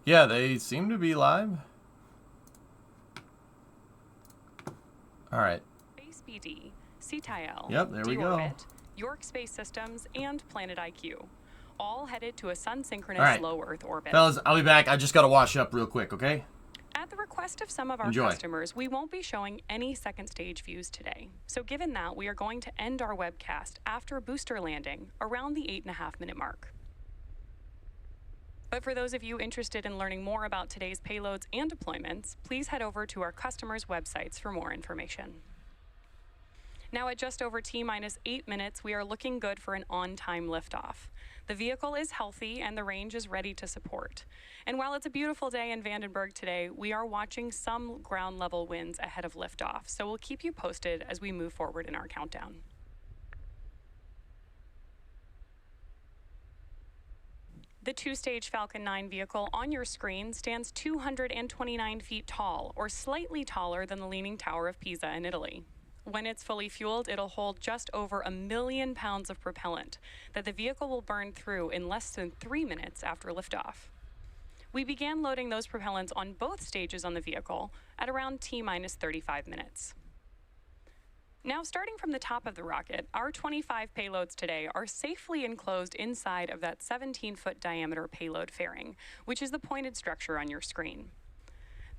Yeah, they seem to be live. All right. Space BD, CTIL, Yep, there we go. D-Orbit, York Space Systems, and Planet IQ, all headed to a sun-synchronous All right. low Earth orbit. Fellas, I'll be back. I just got to wash up real quick, okay? At the request of some of our Enjoy. customers, we won't be showing any second stage views today. So given that, we are going to end our webcast after booster landing around the 8.5-minute mark. But for those of you interested in learning more about today's payloads and deployments, please head over to our customers' websites for more information. Now at just over T-minus 8 minutes, we are looking good for an on-time liftoff. The vehicle is healthy and the range is ready to support. And while it's a beautiful day in Vandenberg today, we are watching some ground level winds ahead of liftoff, so we'll keep you posted as we move forward in our countdown. The two-stage Falcon 9 vehicle on your screen stands 229 feet tall, or slightly taller than the Leaning Tower of Pisa in Italy. When it's fully fueled, it'll hold just over 1 million pounds of propellant that the vehicle will burn through in less than 3 minutes after liftoff. We began loading those propellants on both stages on the vehicle at around T-minus 35 minutes. Now, starting from the top of the rocket, our 25 payloads today are safely enclosed inside of that 17-foot diameter payload fairing, which is the pointed structure on your screen.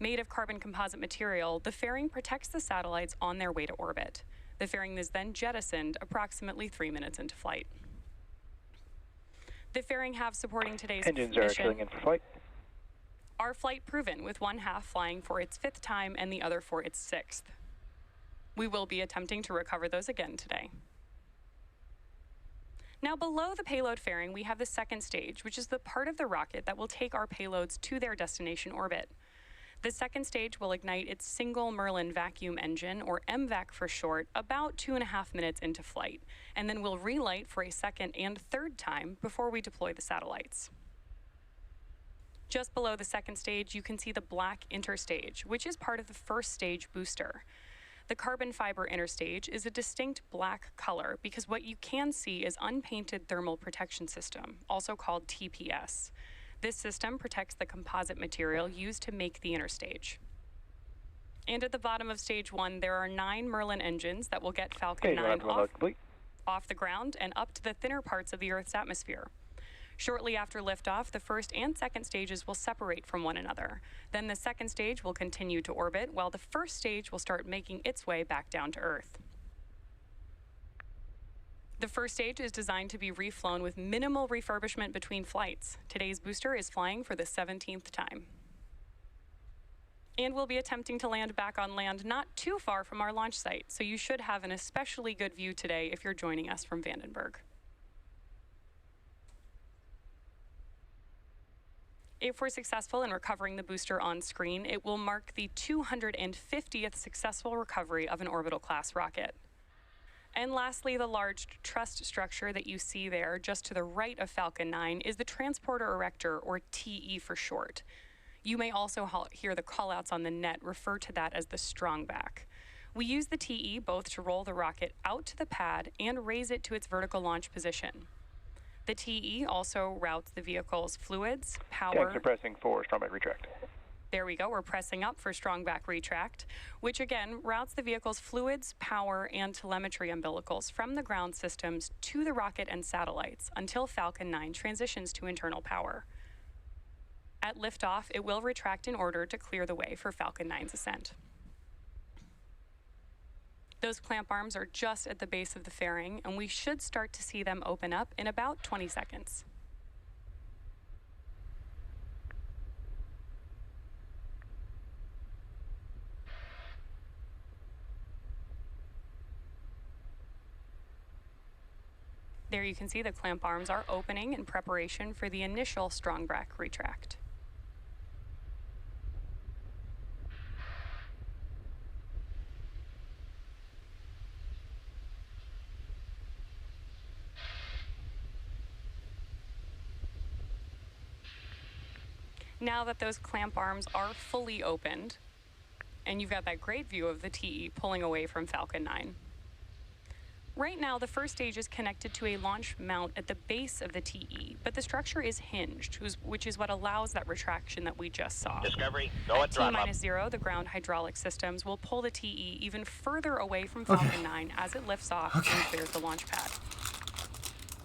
Made of carbon composite material, the fairing protects the satellites on their way to orbit. The fairing is then jettisoned approximately 3 minutes into flight. The fairing halves supporting today's Engines mission are chilling in for flight. are flight proven, with one half flying for its 5th time and the other for its 6th. We will be attempting to recover those again today. Now, below the payload fairing, we have the second stage, which is the part of the rocket that will take our payloads to their destination orbit. The second stage will ignite its single Merlin vacuum engine, or MVAC for short, about 2.5 minutes into flight, and then will relight for a second and third time before we deploy the satellites. Just below the second stage, you can see the black interstage, which is part of the first stage booster. The carbon fiber interstage is a distinct black color because what you can see is unpainted thermal protection system, also called TPS. This system protects the composite material used to make the interstage. And at the bottom of stage 1, there are 9 Merlin engines that will get Falcon 9 off the ground and up to the thinner parts of the Earth's atmosphere. Shortly after liftoff, the first and second stages will separate from one another. Then the second stage will continue to orbit, while the first stage will start making its way back down to Earth. The first stage is designed to be reflown with minimal refurbishment between flights. Today's booster is flying for the 17th time. And we'll be attempting to land back on land not too far from our launch site, so you should have an especially good view today if you're joining us from Vandenberg. If we're successful in recovering the booster on screen, it will mark the 250th successful recovery of an orbital class rocket. And lastly, the large truss structure that you see there just to the right of Falcon 9 is the Transporter Erector, or TE for short. You may also hear the callouts on the net refer to that as the strongback. We use the TE both to roll the rocket out to the pad and raise it to its vertical launch position. The TE also routes the vehicle's fluids, power... Tanks are pressing for strongback retract. There we go, we're pressing up for strongback retract, which again routes the vehicle's fluids, power, and telemetry umbilicals from the ground systems to the rocket and satellites until Falcon 9 transitions to internal power. At liftoff, it will retract in order to clear the way for Falcon 9's ascent. Those clamp arms are just at the base of the fairing, and we should start to see them open up in about 20 seconds. There you can see the clamp arms are opening in preparation for the initial strongback retract. Now that those clamp arms are fully opened, and you've got that great view of the TE pulling away from Falcon 9, Right now, the first stage is connected to a launch mount at the base of the TE, but the structure is hinged, which is what allows that retraction that we just saw. Discovery, go at throttle up. T-0, the ground hydraulic systems will pull the TE even further away from Falcon 9 as it lifts off and clears the launch pad.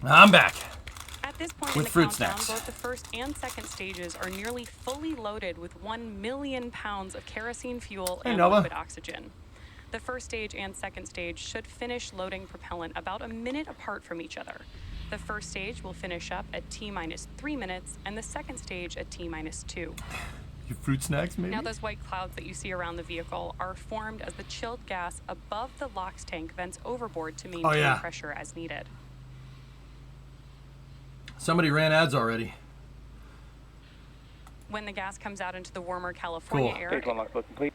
I'm back. At this point With in the fruit countdown, snacks. both the first and second stages are nearly fully loaded with 1 million pounds of kerosene fuel and Nova. liquid oxygen. The first stage and second stage should finish loading propellant about a minute apart from each other. The first stage will finish up at T-3 minutes, and the second stage at T-2. Your fruit snacks, maybe? Now, those white clouds that you see around the vehicle are formed as the chilled gas above the LOX tank vents overboard to maintain pressure as needed. Somebody ran ads already. When the gas comes out into the warmer California air, Stage 1 LOX load complete.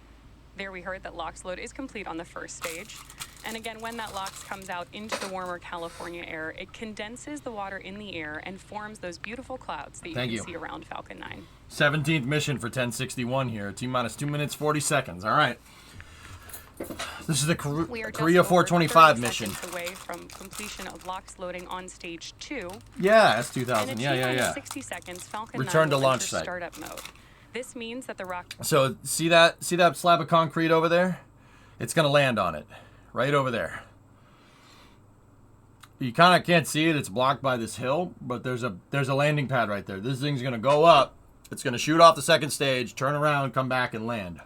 there we heard that LOX load is complete on the first stage. And again, when that LOX comes out into the warmer California air, it condenses the water in the air and forms those beautiful clouds that you can see around Falcon 9. 17th mission for 1061 here. T-minus 2 minutes, 40 seconds. All right. This is the We are just Korea over 425 30 mission. seconds away from completion of LOX loading on stage 2. Yeah, And S2000. at Yeah. T-minus 60 seconds, Falcon Return 9 to will launch enter site. startup mode. This means that the rocket... So see that slab of concrete over there? It's gonna land on it, right over there. You kind of can't see it; it's blocked by this hill. But there's a landing pad right there. This thing's gonna go up. It's gonna shoot off the second stage, turn around, come back, and land.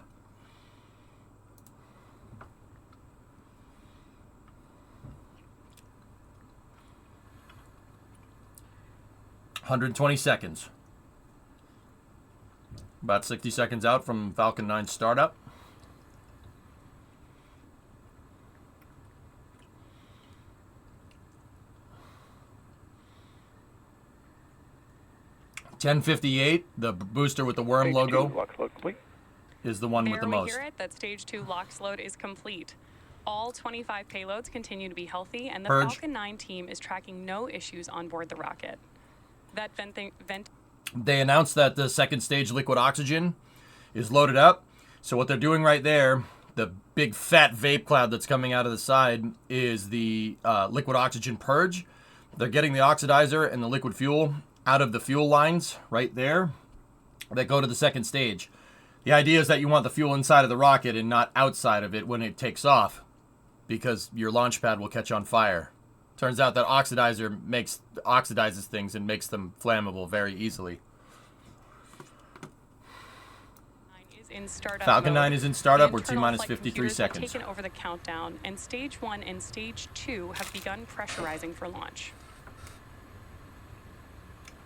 $120 seconds. About 60 seconds out from Falcon 9 startup. $10.58, the booster with the worm Stage logo, 2 LOX load complete. is the one with the we most. hear it, that stage 2 LOX load is complete. All 25 payloads continue to be healthy, and the Purge. Falcon 9 team is tracking no issues on board the rocket. That vent They announced that the second stage liquid oxygen is loaded up. So what they're doing right there, the big fat vape cloud that's coming out of the side, is the liquid oxygen purge. They're getting the oxidizer and the liquid fuel out of the fuel lines right there that go to the second stage. The idea is that you want the fuel inside of the rocket and not outside of it when it takes off, because your launch pad will catch on fire. Turns out that oxidizer oxidizes things and makes them flammable very easily. is in startup Falcon mode. 9 is in startup. The We're internal T-minus flight 53 computers have seconds. taken over the countdown, and stage 1 and stage 2 have begun pressurizing for launch.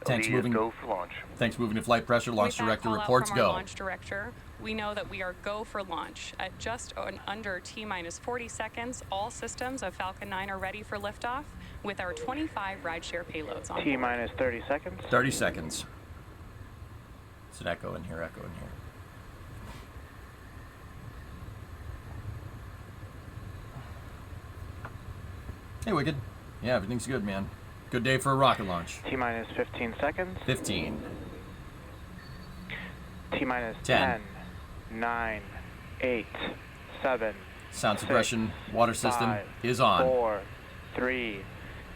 Tanks LD is moving. go for launch. Tanks moving to flight pressure. Launch With that director call out reports from our go. launch director, we know that we are go for launch. At just under T-minus 40 seconds, all systems of Falcon 9 are ready for liftoff with our 25 rideshare payloads on board. T-minus 30 seconds. 30 seconds. It's an echo in here, echo in here. Hey, Wicked. Yeah, everything's good, man. Good day for a rocket launch. T-minus 15 seconds. 15. T-minus 10. 10, 9, 8, 7, Sound 6, suppression water system 5, is on. 4, 3,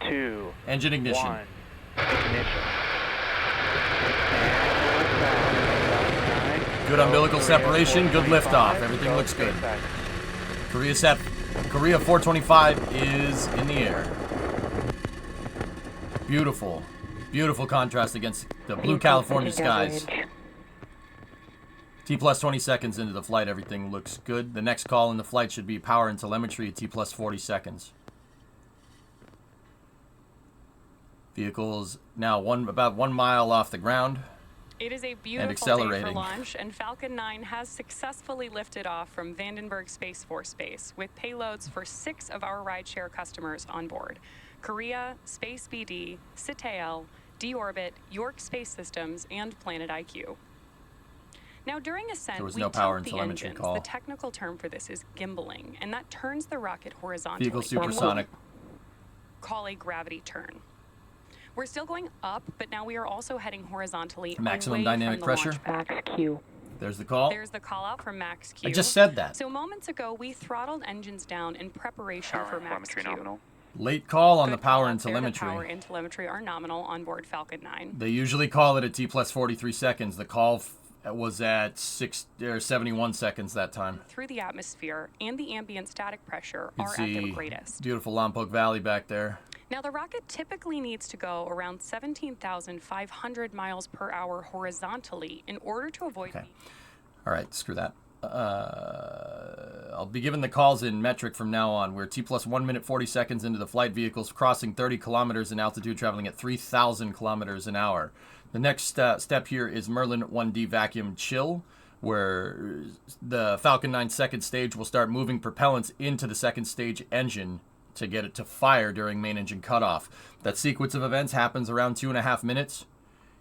2, Engine ignition. 1. Ignition. Good umbilical separation, good liftoff. Everything looks good. Korea 425 is in the air. Beautiful. Beautiful contrast against the blue California skies. T plus 20 seconds into the flight, everything looks good. The next call in the flight should be power and telemetry at T plus 40 seconds. Vehicle is now about 1 mile off the ground. It is a beautiful day for accelerating. launch, and Falcon 9 has successfully lifted off from Vandenberg Space Force Base with payloads for 6 of our rideshare customers on board: Korea, Space BD, Citael, D-Orbit, York Space Systems, and Planet IQ. Now, during ascent, There was we no power tilt and the telemetry engines. call. The technical term for this is gimbaling, and that turns the rocket horizontally. Vehicle and supersonic. we'll call a gravity turn. We're still going up, but now we are also heading horizontally Maximum away dynamic from the pressure. launch pad. Max Q. There's the call. There's the call out from Max Q. I just said that. So moments ago, we throttled engines down in preparation Power for and Max telemetry Q. nominal. Late call on the Good power call and out there. The power telemetry. and telemetry are nominal on board Falcon 9. They usually call it at T plus 43 seconds. The call was at 71 seconds that time. Through the atmosphere and the ambient static pressure You are can at their see greatest. beautiful Lompoc Valley back there. Now, the rocket typically needs to go around 17,500 miles per hour horizontally in order to avoid... Okay. All right, screw that. I'll be giving the calls in metric from now on. We're T plus 1 minute 40 seconds into the flight. Vehicles crossing 30 kilometers in altitude, traveling at 3,000 kilometers an hour. The next step here is Merlin 1D vacuum chill, where the Falcon 9 second stage will start moving propellants into the second stage engine to get it to fire during main engine cutoff. That sequence of events happens around 2.5 minutes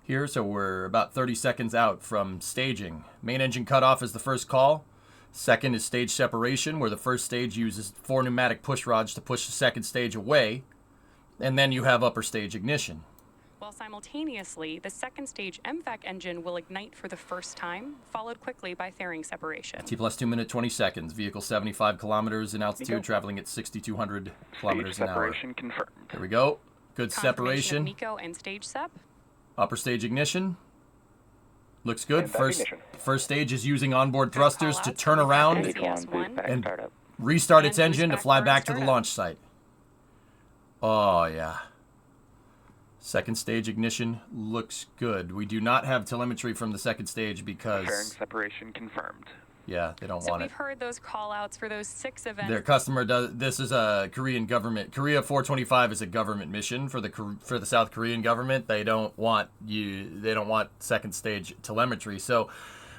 here, so we're about 30 seconds out from staging. Main engine cutoff is the first call. Second is stage separation, where the first stage uses 4 pneumatic push rods to push the second stage away, and then you have upper stage ignition. While simultaneously, the second stage MVAC engine will ignite for the first time, followed quickly by fairing separation. T plus 2 minute 20 seconds. Vehicle 75 kilometers in altitude, traveling at 6,200 kilometers an hour. Separation confirmed. There we go. Good Confirmation separation. of MECO and stage sep. Upper stage ignition. Looks good. Stand by ignition. First stage is using onboard Good thrusters to call-outs. turn We have around SES-1 back and startup. restart its And engine to boost fly back back to burn the startup. launch site. Oh, yeah. Second stage ignition looks good. We do not have telemetry from the second stage Fairing because, separation confirmed. yeah, they don't So want we've it. heard those call-outs for those 6 events. Their customer does. This is a Korean government. Korea 425 is a government mission for the South Korean government. They don't want you. They don't want second stage telemetry. So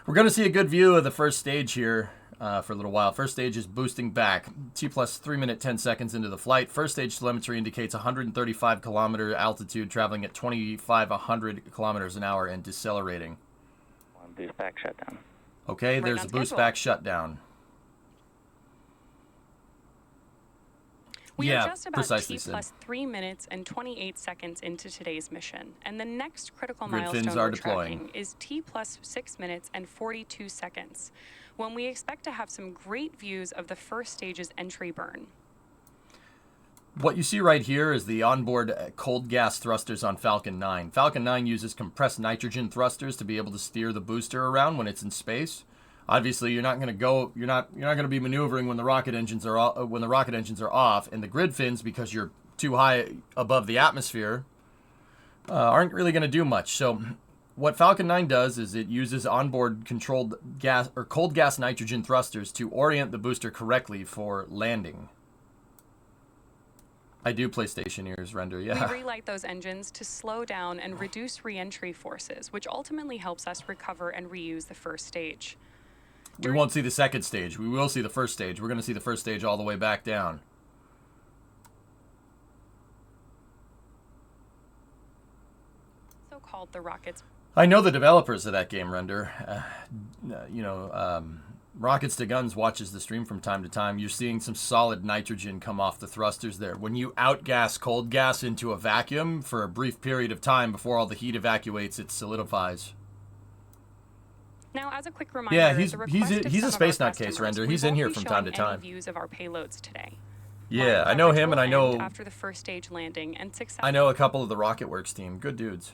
we're going to see a good view of the first stage here for a little while. First stage is boosting back. T plus 3 minute 10 seconds into the flight. First stage telemetry indicates 135 kilometer altitude, traveling at 2,500 kilometers an hour and decelerating. One boost back shutdown. Okay, Right there's on a boost schedule. back shutdown. We Yeah, are just about precisely, T Sid. plus 3 minutes and 28 seconds into today's mission, and the next critical Grid fins milestone are we're deploying. tracking is T plus 6 minutes and 42 seconds, when we expect to have some great views of the first stage's entry burn. What you see right here is the onboard cold gas thrusters on Falcon 9. Falcon 9 uses compressed nitrogen thrusters to be able to steer the booster around when it's in space. Obviously, you're not going to be maneuvering when the rocket engines are off, and the grid fins, because you're too high above the atmosphere, aren't really going to do much. So what Falcon 9 does is it uses onboard controlled gas or cold gas nitrogen thrusters to orient the booster correctly for landing. I do play stationeers render, yeah. We relight those engines to slow down and reduce re-entry forces, which ultimately helps us recover and reuse the first stage. We won't see the second stage. We will see the first stage. We're going to see the first stage all the way back down. So called the rockets. I know the developers of that game, Render. Rockets to Guns watches the stream from time to time. You're seeing some solid nitrogen come off the thrusters there. When you outgas cold gas into a vacuum for a brief period of time before all the heat evacuates, it solidifies. Now, as a quick reminder, Yeah, at he's the a request of space some of our nut case, customers, Render. we He's in won't here be from time to showing any time. views of our payloads today. Yeah, Live I know coverage him, and will I know end after the first stage landing and success. I know a couple of the Rocket Works team. Good dudes.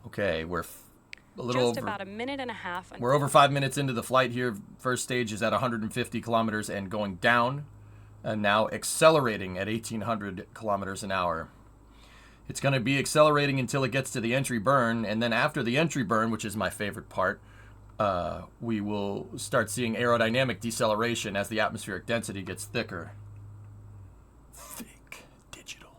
Okay, we're a little Just over. about a minute and a half. We're over 5 minutes into the flight here. First stage is at 150 kilometers and going down, and now accelerating at 1,800 kilometers an hour. It's going to be accelerating until it gets to the entry burn, and then after the entry burn, which is my favorite part, we will start seeing aerodynamic deceleration as the atmospheric density gets thicker. Thick digital.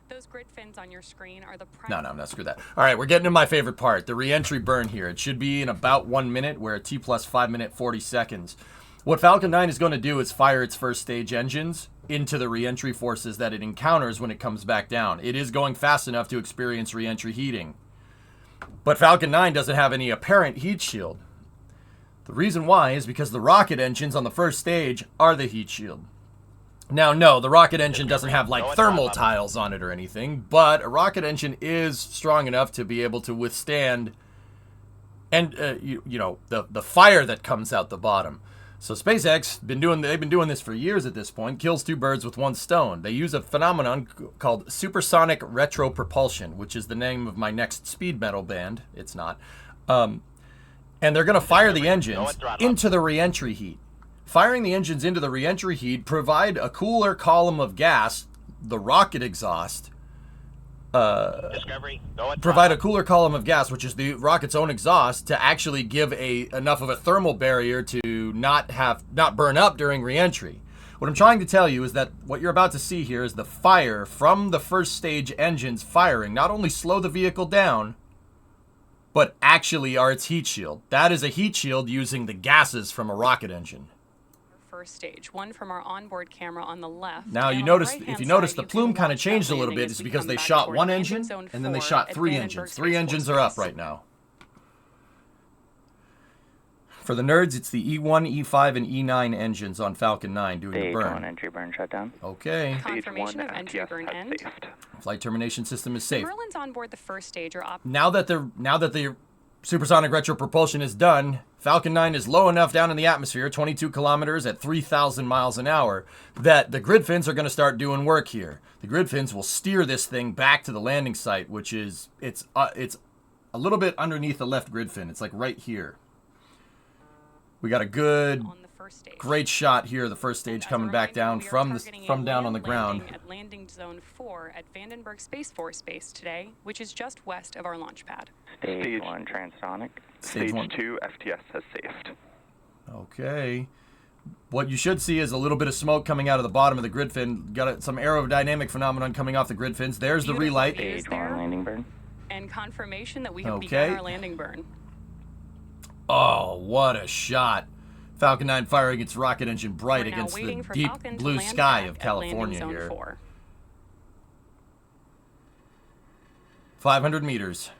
Those grid fins on your screen are the prime. No, screw that. All right, we're getting to my favorite part, the re-entry burn here. It should be in about 1 minute. We're at T plus 5 minute 40 seconds. What Falcon 9 is going to do is fire its first stage engines into the re-entry forces that it encounters when it comes back down. It is going fast enough to experience re-entry heating. But Falcon 9 doesn't have any apparent heat shield. The reason why is because the rocket engines on the first stage are the heat shield. Now, no, the rocket engine doesn't have like thermal tiles on it or anything, but a rocket engine is strong enough to be able to withstand and you know the fire that comes out the bottom. So SpaceX they've been doing this for years at this point. Kills two birds with one stone. They use a phenomenon called supersonic retropropulsion, which is the name of my next speed metal band. It's not. And they're going to fire the engines into the reentry heat. Firing the engines into the reentry heat provide a cooler column of gas, the rocket exhaust. Provide a cooler column of gas, which is the rocket's own exhaust, to actually give enough of a thermal barrier to not burn up during reentry. What I'm trying to tell you is that what you're about to see here is the fire from the first stage engines firing not only slow the vehicle down, but actually are its heat shield. That is a heat shield using the gases from a rocket engine. First stage, one from our onboard camera on the left. Now you notice, if you notice, the plume kind of changed a little bit. It's because they shot one engine and then they shot three engines. Three engines are up right now. For the nerds, it's the E1, E5, and E9 engines on Falcon 9 doing the burn. Stage 1 entry burn shutdown. Okay. Confirmation of entry burn end. Flight termination system is safe. Merlins on board the first stage are Now that the supersonic retropropulsion is done, Falcon 9 is low enough down in the atmosphere, 22 kilometers at 3,000 miles an hour, that the grid fins are going to start doing work here. The grid fins will steer this thing back to the landing site, which is, it's a little bit underneath the left grid fin. It's like right here. We got a good, great shot here, the first stage coming back down from down on the ground. At landing zone 4 at Vandenberg Space Force Base today, which is just west of our launch pad. Stage 1 transonic. Stage 2 FTS has saved. Okay. What you should see is a little bit of smoke coming out of the bottom of the grid fin. Got some aerodynamic phenomenon coming off the grid fins. There's the relight. Stage 1 landing burn. And confirmation that we have begun our landing burn. Oh, what a shot. Falcon 9 firing its rocket engine bright against the deep blue sky of California here. 500 meters.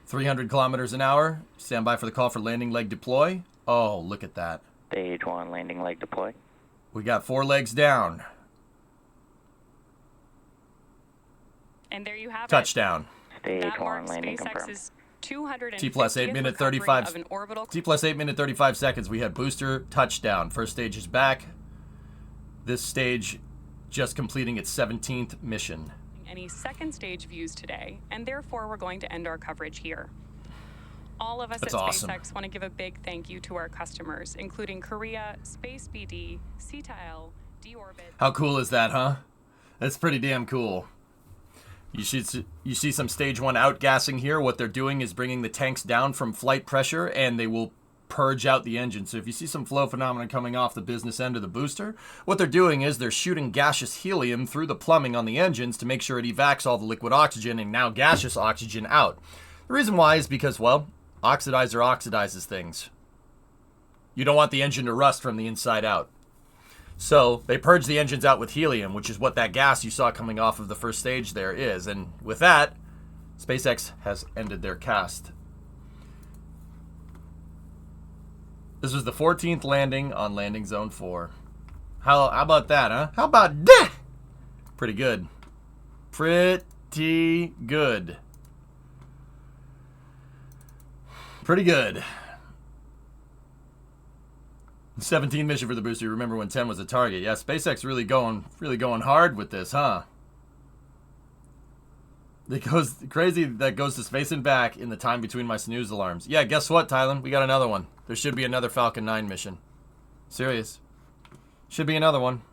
300 kilometers an hour. Stand by for the call for landing leg deploy. Oh, look at that. Stage 1 landing leg deploy. We got 4 legs down. And there you have Touchdown. Stage 1 landing confirmed. T plus 8 minute 35. T plus 8 minute 35 seconds. We had booster touchdown. First stage is back. This stage just completing its 17th mission. Any second stage views today, and therefore we're going to end our coverage here. All of us at SpaceX want to give a big thank you to our customers, including Korea, Space BD, CTIL, D-Orbit. How cool is that, huh? That's pretty damn cool. You see some stage 1 outgassing here. What they're doing is bringing the tanks down from flight pressure, and they will purge out the engine. So if you see some flow phenomenon coming off the business end of the booster, what they're doing is they're shooting gaseous helium through the plumbing on the engines to make sure it evacs all the liquid oxygen and now gaseous oxygen out. The reason why is because, well, oxidizer oxidizes things. You don't want the engine to rust from the inside out. So they purge the engines out with helium, which is what that gas you saw coming off of the first stage there is. And with that, SpaceX has ended their cast. This was the 14th landing on landing zone 4. How about that, huh? How about that? Pretty good. Pretty good. Pretty good. 17 mission for the booster. You remember when 10 was a target. Yeah, SpaceX really going hard with this, huh? It goes crazy that goes to space and back in the time between my snooze alarms. Yeah, guess what, Tylen? We got another one. There should be another Falcon 9 mission. Serious. Should be another one.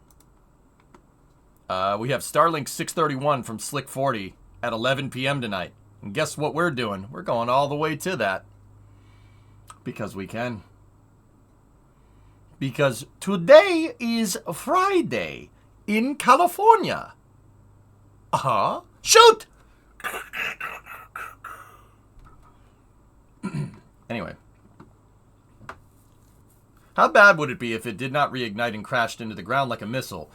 We have Starlink 631 from Slick 40 at 11 p.m. tonight. And guess what we're doing? We're going all the way to that. Because we can. Because today is Friday in California. Shoot! Anyway. How bad would it be if it did not reignite and crashed into the ground like a missile?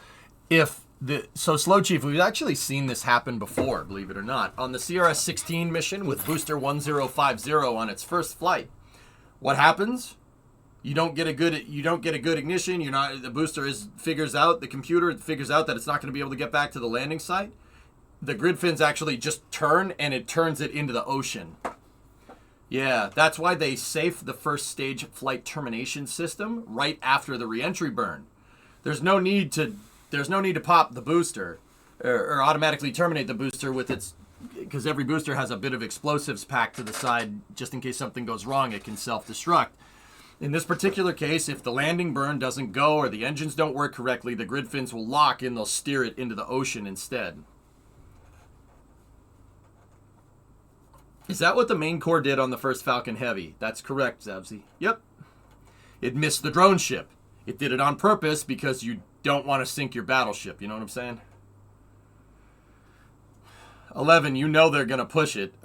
So Slow Chief, we've actually seen this happen before, believe it or not, on the CRS-16 mission with Booster 1050 on its first flight. What happens? You don't get a good ignition. The booster figures out that it's not going to be able to get back to the landing site. The grid fins actually just turn, and it turns it into the ocean. Yeah, that's why they safe the first stage flight termination system right after the reentry burn. There's no need to pop the booster or automatically terminate the booster with its, because every booster has a bit of explosives packed to the side just in case something goes wrong. It can self-destruct. In this particular case, if the landing burn doesn't go or the engines don't work correctly, the grid fins will lock and they'll steer it into the ocean instead. Is that what the main core did on the first Falcon Heavy? That's correct, Zabsy. Yep. It missed the drone ship. It did it on purpose because you don't want to sink your battleship. You know what I'm saying? 11, you know they're going to push it.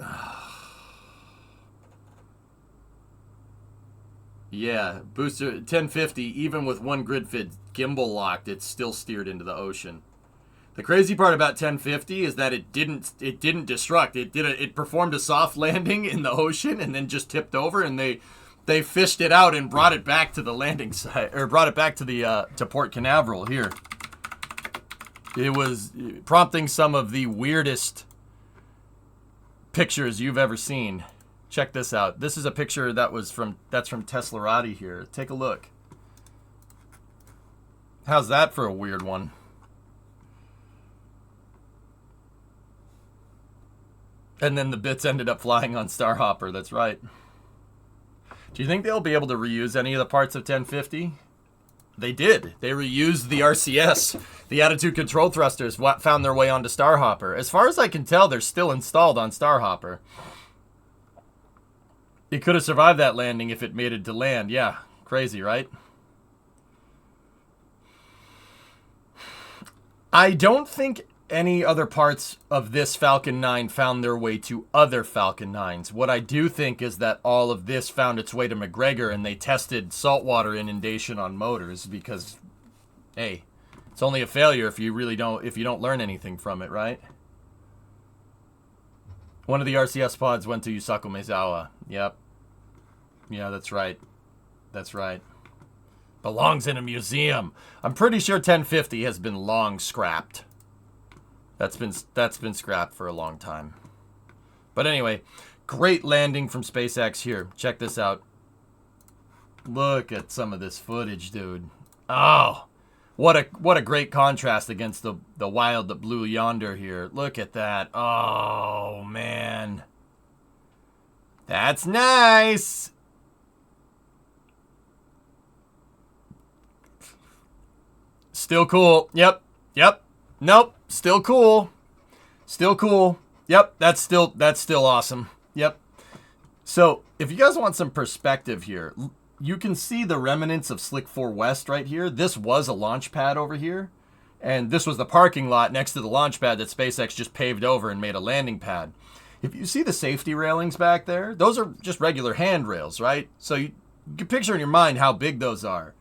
Yeah, booster 1050, even with one grid fit gimbal locked, it's still steered into the ocean. The crazy part about 1050 is that it didn't destruct. It performed a soft landing in the ocean and then just tipped over, and they fished it out and brought it back to the landing site, or brought it back to the to Port Canaveral here. It was prompting some of the weirdest pictures you've ever seen. Check this out. This is a picture that's from Teslarati here. Take a look. How's that for a weird one? And then the bits ended up flying on Starhopper. That's right. Do you think they'll be able to reuse any of the parts of 1050? They did. They reused the RCS. The attitude control thrusters found their way onto Starhopper. As far as I can tell, they're still installed on Starhopper. It could have survived that landing if it made it to land. Yeah, crazy, right? I don't think any other parts of this Falcon 9 found their way to other Falcon 9s. What I do think is that all of this found its way to McGregor and they tested saltwater inundation on motors because, hey, it's only a failure if you don't learn anything from it, right? One of the RCS pods went to Yusaku Maezawa. Yep. Yeah, that's right. That's right. Belongs in a museum. I'm pretty sure 1050 has been long scrapped. That's been scrapped for a long time. But anyway, great landing from SpaceX here. Check this out. Look at some of this footage, dude. Oh, what a great contrast against the wild that blew yonder here. Look at that. Oh, man. That's nice. Still cool. Yep. Nope. Still cool. Still cool. Yep. That's still awesome. Yep. So if you guys want some perspective here, you can see the remnants of Slick 4 West right here. This was a launch pad over here. And this was the parking lot next to the launch pad that SpaceX just paved over and made a landing pad. If you see the safety railings back there, those are just regular handrails, right? So you can picture in your mind how big those are.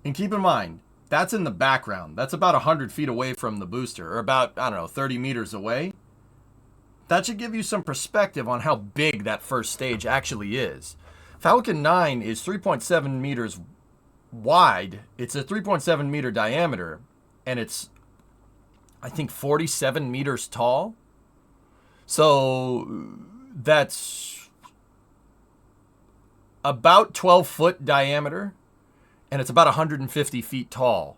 And keep in mind, that's in the background. That's about 100 feet away from the booster, or about, 30 meters away. That should give you some perspective on how big that first stage actually is. Falcon 9 is 3.7 meters wide. It's a 3.7 meter diameter, and it's, I think, 47 meters tall. So that's about 12-foot diameter. And it's about 150 feet tall.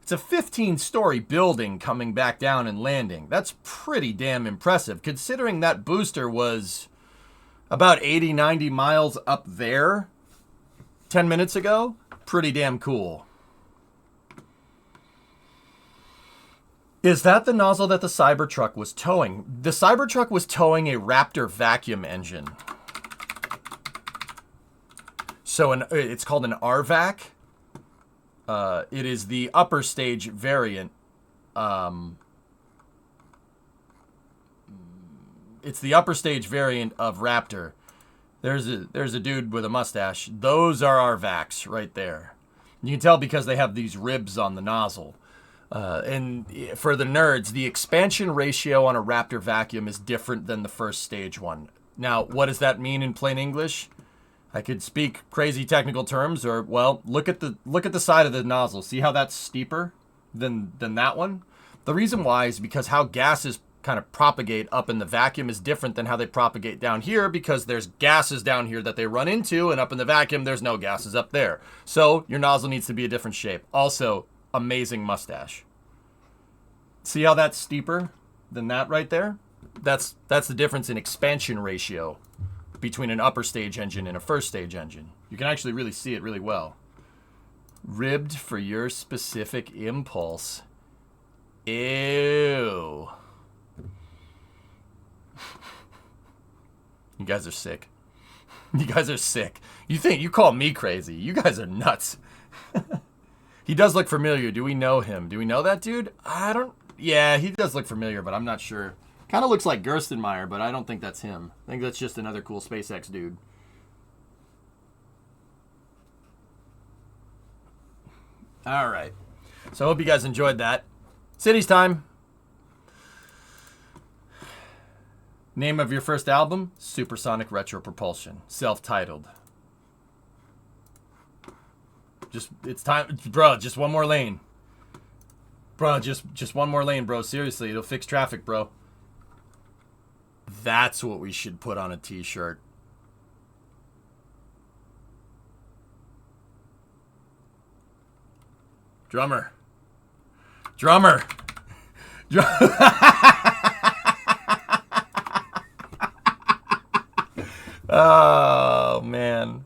It's a 15-story building coming back down and landing. That's pretty damn impressive, considering that booster was about 80, 90 miles up there 10 minutes ago. Pretty damn cool. Is that the nozzle that the Cybertruck was towing? The Cybertruck was towing a Raptor vacuum engine. So it's called an RVAC. It is the upper stage variant. It's the upper stage variant of Raptor. There's a dude with a mustache. Those are our vacs right there. You can tell because they have these ribs on the nozzle. And for the nerds, the expansion ratio on a Raptor vacuum is different than the first stage one. Now, what does that mean in plain English? I could speak crazy technical terms, or, well, look at the side of the nozzle. See how that's steeper than that one? The reason why is because how gas is kind of propagate up in the vacuum is different than how they propagate down here, because there's gases down here that they run into, and up in the vacuum there's no gases up there. So your nozzle needs to be a different shape. Also, amazing mustache. See how that's steeper than that right there? That's the difference in expansion ratio between an upper stage engine and a first stage engine. You can actually really see it really well. Ribbed for your specific impulse. Ew. You guys are sick. You guys are sick. You call me crazy. You guys are nuts. He does look familiar. Do we know him? Do we know that dude? Yeah, he does look familiar, but I'm not sure. Kind of looks like Gerstenmaier, but I don't think that's him. I think that's just another cool SpaceX dude. All right. So I hope you guys enjoyed that. Cities time. Name of your first album? Supersonic Retro Propulsion. Self-titled. It's time, bro, just one more lane. Bro, just one more lane, bro. Seriously, it'll fix traffic, bro. That's what we should put on a t-shirt. Drummer. Oh, man.